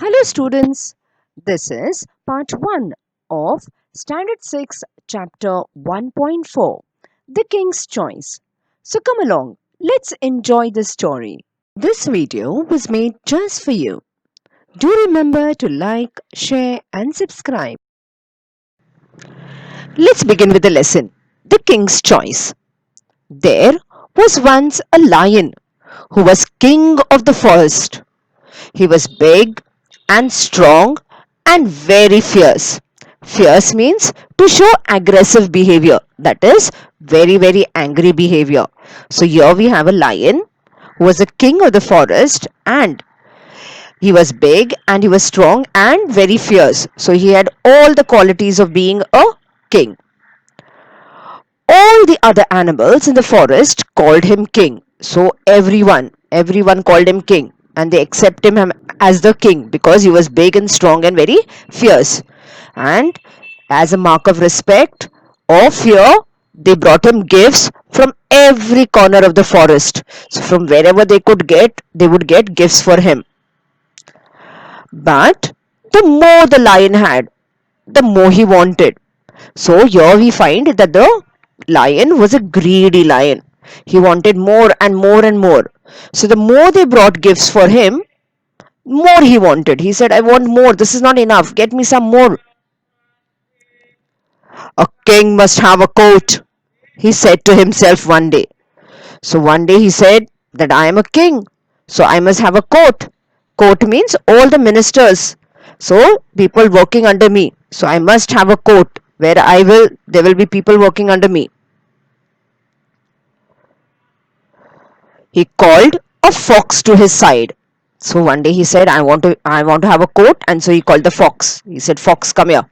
Hello, students. This is part 1 of Standard 6, Chapter 1.4 The King's Choice. So, come along, let's enjoy the story. This video was made just for you. Do remember to like, share, and subscribe. Let's begin with the lesson The King's Choice. There was once a lion who was king of the forest. He was big and strong and very fierce. Fierce means to show aggressive behavior, that is, very, very angry behavior. So, here we have a lion who was a king of the forest, and he was big and he was strong and very fierce. So, he had all the qualities of being a king. All the other animals in the forest called him king. So everyone called him king, and they accepted him as the king because he was big and strong and very fierce. And as a mark of respect or fear, they brought him gifts from every corner of the forest. So from wherever they could get, they would get gifts for him. But the more the lion had, the more he wanted. So here we find that the lion was a greedy lion. He wanted more and more and more. So the more they brought gifts for him, more he wanted. He said, I want more. This is not enough. Get me some more. A king must have a coat, he said to himself one day. So one day he said that I am a king, so I must have a court. Court means all the ministers. So people working under me. So I must have a court where there will be people working under me. He called a fox to his side. So one day he said, I want to have a coat, and so he called the fox. He said, Fox, come here.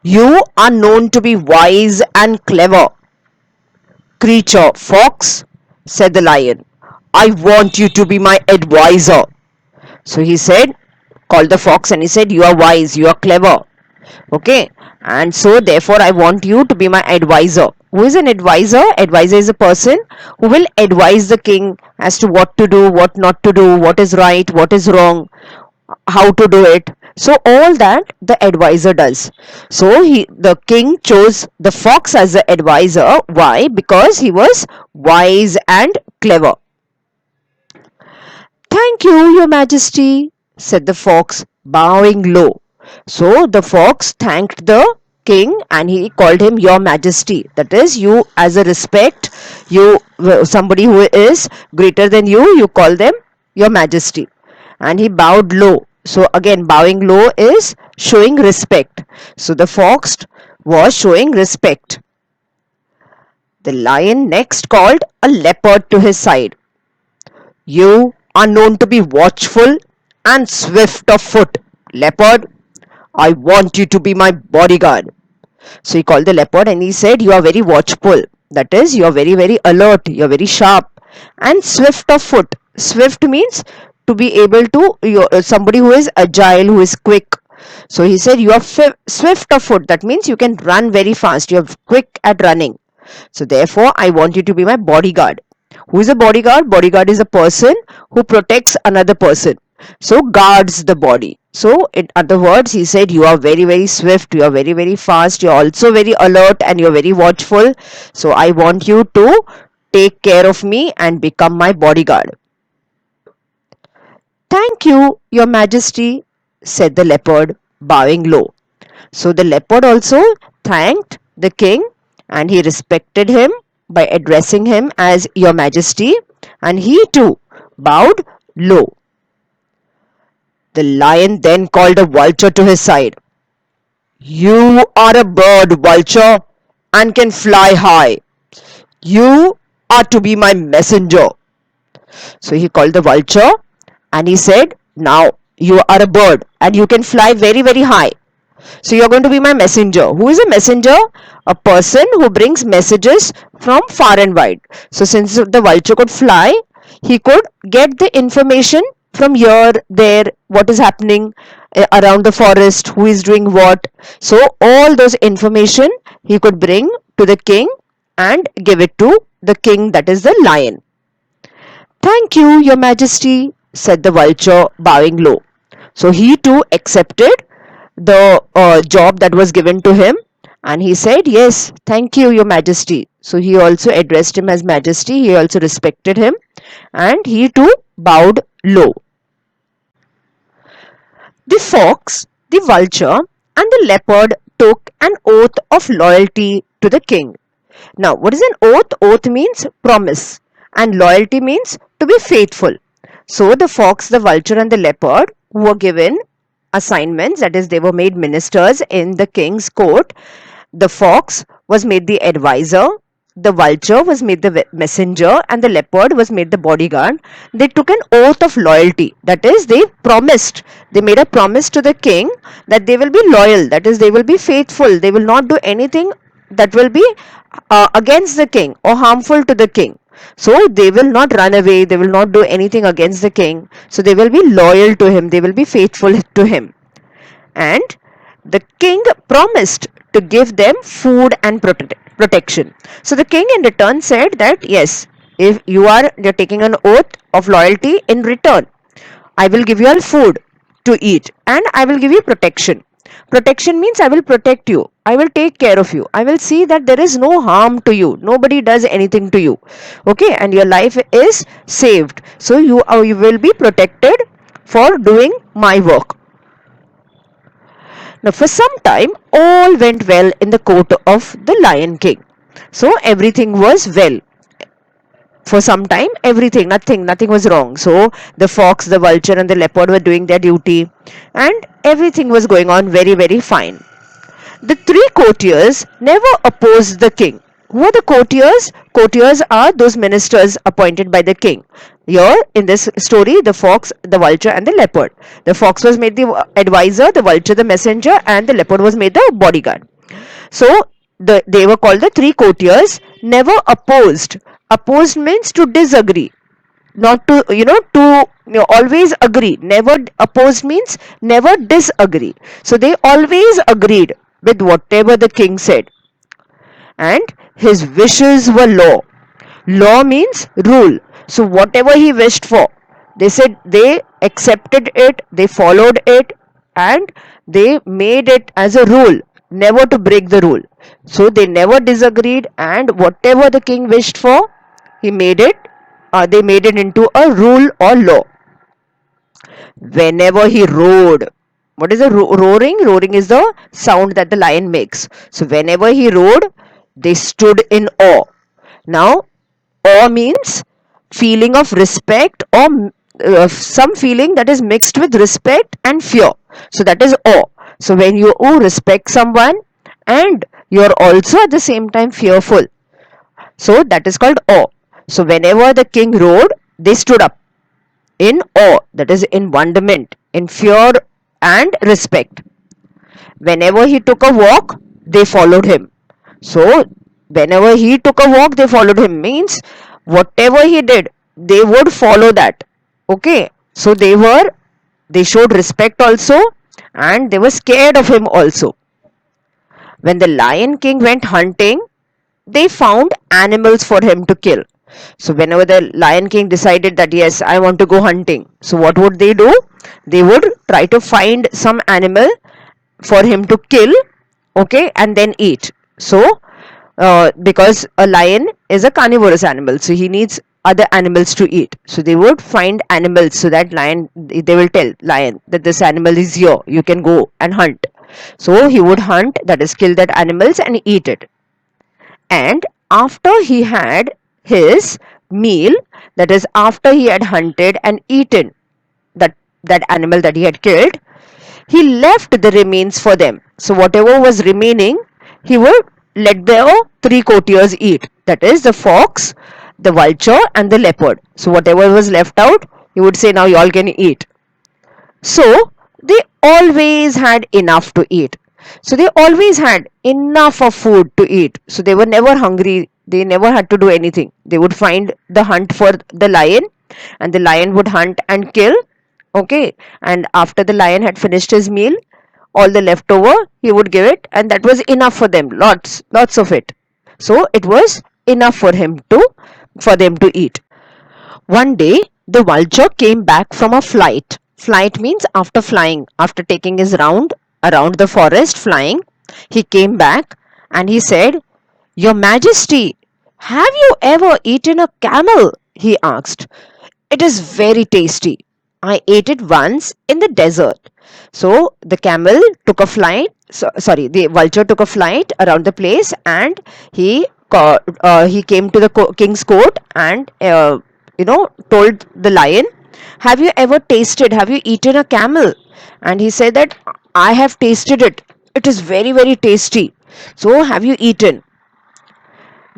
You are known to be wise and clever creature, fox, said the lion. I want you to be my advisor. So he said, called the fox and he said, you are wise, you are clever. Okay. And so therefore I want you to be my advisor. Who is an advisor? Advisor is a person who will advise the king as to what to do, what not to do, what is right, what is wrong, how to do it. So all that the advisor does. So the king chose the fox as the advisor. Why? Because he was wise and clever. Thank you, your majesty, said the fox, bowing low. So the fox thanked the king and he called him your majesty. That is, you as a respect, you somebody who is greater than you call them your majesty. And he bowed low. So again, bowing low is showing respect. So the fox was showing respect. The lion next called a leopard to his side. You are known to be watchful and swift of foot. Leopard, I want you to be my bodyguard. So he called the leopard and he said, you are very watchful. That is, you are very, very alert. You are very sharp and swift of foot. Swift means to be able to, somebody who is agile, who is quick. So he said, you are swift of foot. That means you can run very fast. You are quick at running. So therefore, I want you to be my bodyguard. Who is a bodyguard? Bodyguard is a person who protects another person. So guards the body. So in other words, he said, you are very, very swift, you are very, very fast, you are also very alert and you are very watchful. So I want you to take care of me and become my bodyguard. Thank you, your majesty, said the leopard, bowing low. So the leopard also thanked the king and he respected him by addressing him as your majesty, and he too bowed low. The lion then called a vulture to his side. You are a bird, vulture, and can fly high. You are to be my messenger. So he called the vulture and he said, now you are a bird and you can fly very, very high. So you're going to be my messenger. Who is a messenger? A person who brings messages from far and wide. So since the vulture could fly, he could get the information from here, there, what is happening around the forest, who is doing what. So all those information he could bring to the king and give it to the king, that is the lion. Thank you, your majesty, said the vulture, bowing low. So he too accepted the job that was given to him, and he said, "Yes, thank you, Your Majesty." So he also addressed him as Majesty, he also respected him, and he too bowed low. The fox, the vulture, and the leopard took an oath of loyalty to the king. Now, what is an oath? Oath means promise, and loyalty means to be faithful. So, the fox, the vulture, and the leopard were given assignments, that is, they were made ministers in the king's court. The fox was made the advisor, the vulture was made the messenger, and the leopard was made the bodyguard. They took an oath of loyalty, that is, they made a promise to the king that they will be loyal, that is, they will be faithful, they will not do anything that will be against the king or harmful to the king. So they will not run away, they will not do anything against the king. So they will be loyal to him, they will be faithful to him. And the king promised to give them food and protection. So the king in return said that, yes, if you're taking an oath of loyalty, in return I will give you all food to eat and I will give you protection. Protection means I will protect you, I will take care of you, I will see that there is no harm to you, nobody does anything to you, okay, and your life is saved. So you will be protected for doing my work. Now, for some time, all went well in the court of the Lion King. So, everything was well. For some time, nothing was wrong. So, the fox, the vulture, and the leopard were doing their duty, and everything was going on very, very fine. The three courtiers never opposed the king. Who are the courtiers? Courtiers are those ministers appointed by the king. Here in this story, the fox, the vulture, and the leopard. The fox was made the advisor, the vulture the messenger, and the leopard was made the bodyguard. So they were called the three courtiers. Never opposed. Opposed means to disagree, not to always agree. Never opposed means never disagree. So they always agreed with whatever the king said, and his wishes were law. Law means rule. So whatever he wished for, they said, they accepted it, they followed it, and they made it as a rule never to break the rule. So they never disagreed, and whatever the king wished for, he made it they made it into a rule or law. Whenever he roared, what is a roaring? Roaring is the sound that the lion makes. So whenever he roared, they stood in awe. Now, awe means feeling of respect, or some feeling that is mixed with respect and fear. So that is awe. So when you respect someone and you're also at the same time fearful, so that is called awe. So whenever the king roared, they stood up in awe, that is in wonderment, in fear and respect. Whenever he took a walk, they followed him. So whenever he took a walk, they followed him, means whatever he did, they would follow that. Okay, so they showed respect also, and they were scared of him also. When the Lion King went hunting, they found animals for him to kill. So whenever the Lion King decided that, yes, I want to go hunting, so what would they do? They would try to find some animal for him to kill, okay, and then eat. So because a lion is a carnivorous animal, so he needs other animals to eat. So they would find animals, so that lion, they will tell lion that this animal is here, you can go and hunt. So he would hunt, that is kill that animals and eat it. And after he had his meal, that is after he had hunted and eaten that animal that he had killed, he left the remains for them. So whatever was remaining, he would let the three courtiers eat, that is the fox, the vulture, and the leopard. So whatever was left out, he would say, now you all can eat. So they always had enough to eat. So they always had enough of food to eat. So they were never hungry. They never had to do anything. They would find the hunt for the lion, and the lion would hunt and kill. Okay. And after the lion had finished his meal, all the leftover he would give it, and that was enough for them. Lots of it. So it was enough for them to eat. One day, the vulture came back from a flight Flight means after flying, after taking his round around the forest flying, he came back and he said, "Your Majesty, have you ever eaten a camel?" he asked. "It is very tasty. I ate it once in the desert." So the camel took a flight, the vulture took a flight around the place, and he came to the king's court and told the lion, have you eaten a camel? And he said that, "I have tasted it. It is very, very tasty. So have you eaten?"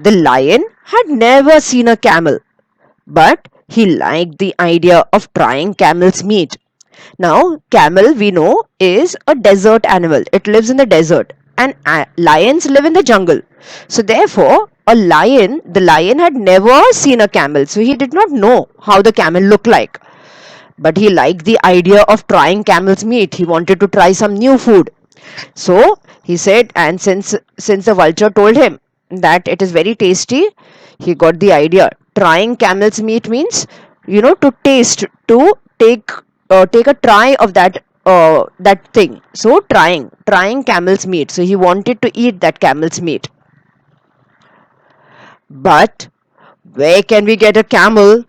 The lion had never seen a camel, but he liked the idea of trying camel's meat. Now, camel we know is a desert animal. It lives in the desert, and lions live in the jungle. So therefore, the lion had never seen a camel, so he did not know how the camel looked like. But he liked the idea of trying camel's meat. He wanted to try some new food. So he said, and since the vulture told him that it is very tasty, he got the idea. Trying camel's meat means, to taste, to take a try of that thing. So trying camel's meat. So he wanted to eat that camel's meat. But where can we get a camel?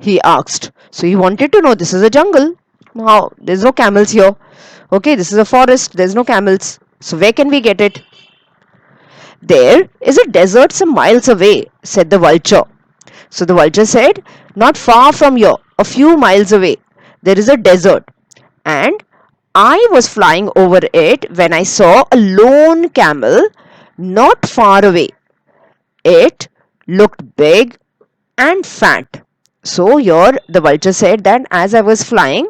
He asked. So he wanted to know. This is a jungle. How? There's no camels here. Okay, this is a forest. There's no camels. So where can we get it? "There is a desert some miles away," said the vulture. So the vulture said, "Not far from here, a few miles away, there is a desert. And I was flying over it when I saw a lone camel not far away. It looked big and fat." So here the vulture said that as I was flying,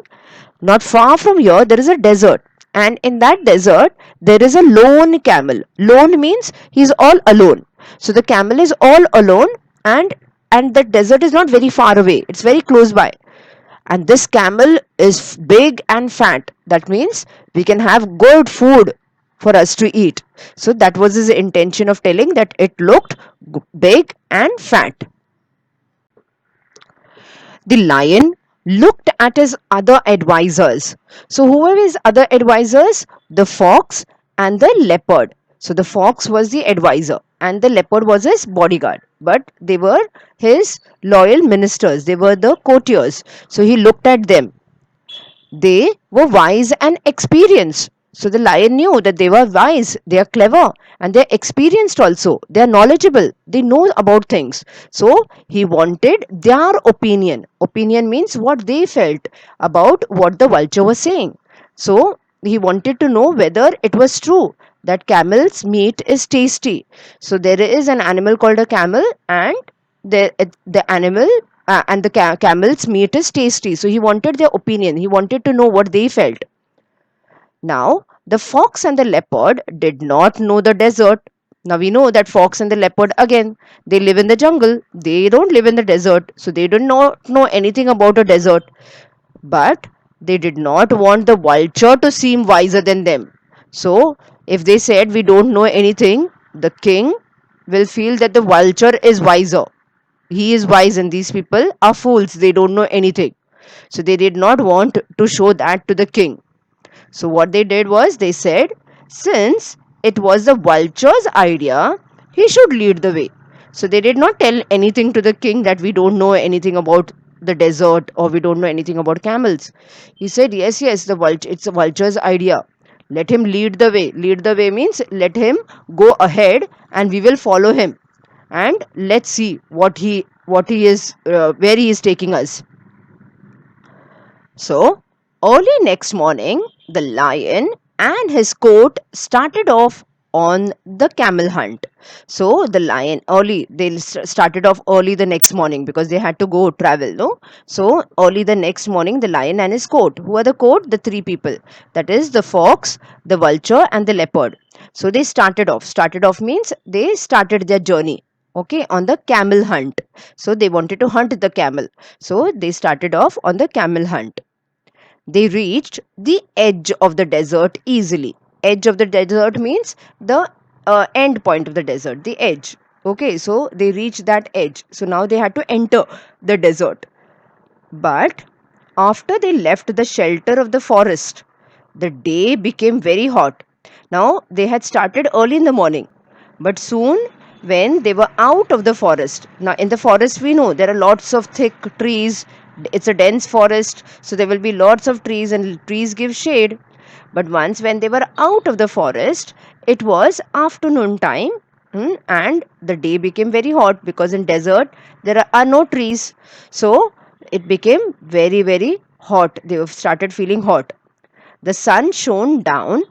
not far from here there is a desert, and in that desert there is a lone camel. Lone means he's all alone. So the camel is all alone, and the desert is not very far away. It's very close by. And this camel is big and fat. That means we can have good food for us to eat. So that was his intention of telling that it looked big and fat. The lion looked at his other advisors. So, who were his other advisors? The fox and the leopard. So, the fox was the advisor and the leopard was his bodyguard. But they were his loyal ministers, they were the courtiers. So, he looked at them. They were wise and experienced. So the lion knew that they were wise, they are clever, and they're experienced also. They are knowledgeable, they know about things. So he wanted their opinion. Opinion means what they felt about what the vulture was saying. So he wanted to know whether it was true that camel's meat is tasty. So there is an animal called a camel, and the animal and the camel's meat is tasty. So he wanted their opinion. He wanted to know what they felt. Now, the fox and the leopard did not know the desert. Now we know that fox and the leopard again, they live in the jungle. They don't live in the desert. So they do not know anything about a desert. But they did not want the vulture to seem wiser than them. So if they said we don't know anything, the king will feel that the vulture is wiser. He is wise and these people are fools. They don't know anything. So they did not want to show that to the king. So what they did was they said, since it was the vulture's idea, he should lead the way. So they did not tell anything to the king that we don't know anything about the desert or we don't know anything about camels. He said, yes, it's a vulture's idea. Let him lead the way. Lead the way means let him go ahead and we will follow him. And let's see what he is where he is taking us. So, early next morning, the lion and his court started off on the camel hunt. So, the lion they started off early the next morning because they had to go travel, no? So, early the next morning, the lion and his court. Who are the court? The three people. That is the fox, the vulture, and the leopard. So, they started off. Started off means they started their journey, okay, on the camel hunt. So they wanted to hunt the camel, so they started off on the camel hunt. They reached the edge of the desert easily. Edge of the desert means the end point of the desert, the edge. Okay, so they reached that edge. So now they had to enter the desert. But After they left the shelter of the forest, the day became very hot. Now, they had started early in the morning, but soon, when they were out of the forest, now in the forest, we know there are lots of thick trees, it's a dense forest, so there will be lots of trees, and trees give shade. But once, when they were out of the forest, it was afternoon time. And the day became very hot because in desert there are no trees, so it became very very hot. They started feeling hot. The sun shone down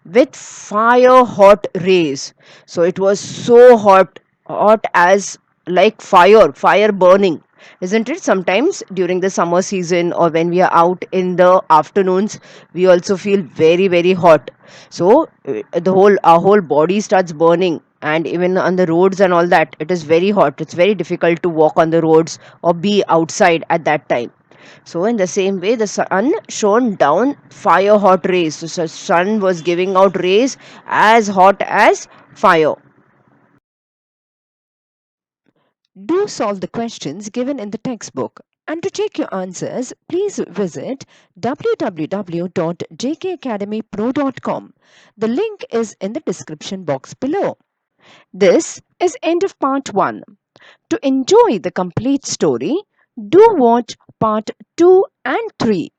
with fire hot rays. So it was so hot, hot as like fire burning. Isn't it? Sometimes during the summer season or when we are out in the afternoons, we also feel very, very hot. So our whole body starts burning, and even on the roads and all that, it is very hot. It's very difficult to walk on the roads or be outside at that time. So, in the same way, the sun shone down fire hot rays. So, sun was giving out rays as hot as fire. Do solve the questions given in the textbook. And to check your answers, please visit www.jkacademypro.com. The link is in the description box below. This is end of part 1. To enjoy the complete story, do watch part 2 and 3.